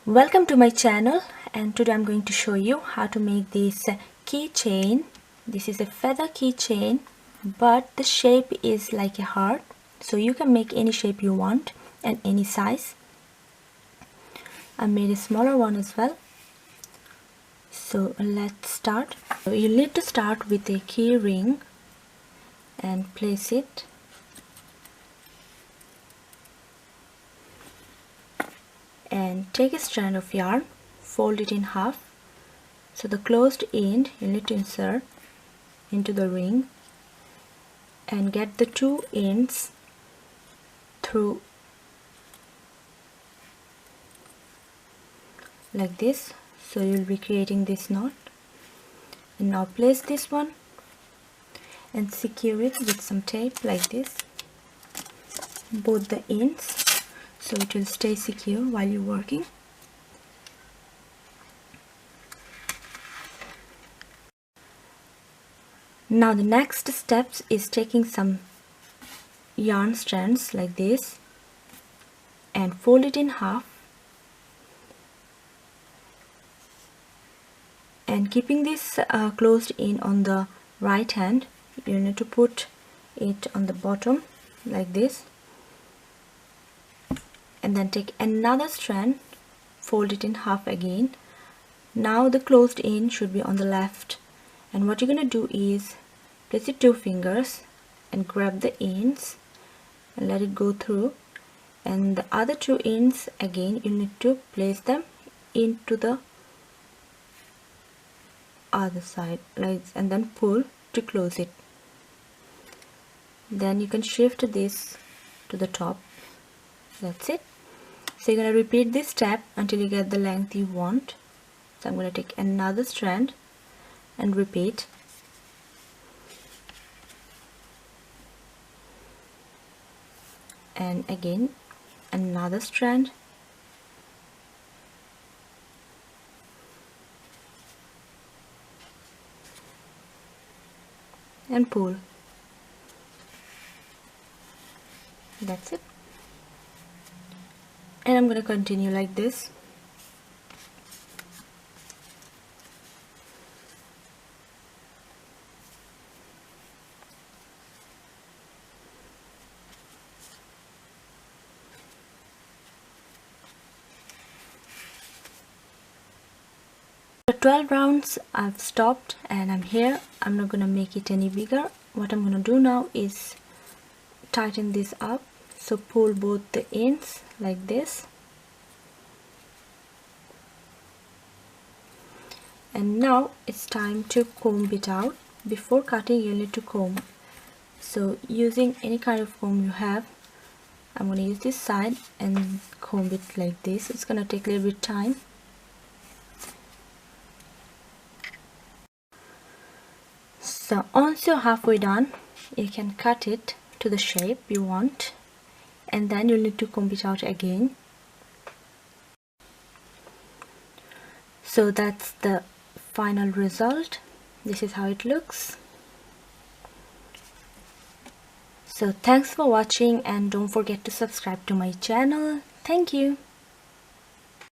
Welcome to my channel, and today I'm going to show you how to make this keychain. This is a feather keychain, but the shape is like a heart, so you can make any shape you want and any size. I made a smaller one as well. So let's start. So you need to start with a key ring and place it. And take a strand of yarn, fold it in half, so the closed end you need to insert into the ring and get the two ends through like this. So you'll be creating this knot, and now place this one and secure it with some tape like this, both the ends, so it will stay secure while you're working. Now the next steps is taking some yarn strands like this and fold it in half, and keeping this closed in on the right hand, you need to put it on the bottom like this, and then take another strand, fold it in half again. Now the closed end should be on the left, and what you're going to do is place your two fingers and grab the ends and let it go through, and the other two ends again you need to place them into the other side like this, and then pull to close it. Then you can shift this to the top. That's it. So you're going to repeat this step until you get the length you want. So I'm going to take another strand and repeat. And again another strand, and pull. That's it. And I'm going to continue like this. For 12 rounds I've stopped, and I'm here. I'm not going to make it any bigger. What I'm going to do now is tighten this up. So pull both the ends like this, and now it's time to comb it out. Before cutting you need to comb, so using any kind of comb you have, I'm going to use this side and comb it like this. It's going to take a little bit of time. So once you're halfway done, you can cut it to the shape you want, and then you'll need to comb it out again. So that's the final result. This is how it looks. So thanks for watching, and don't forget to subscribe to my channel. Thank you.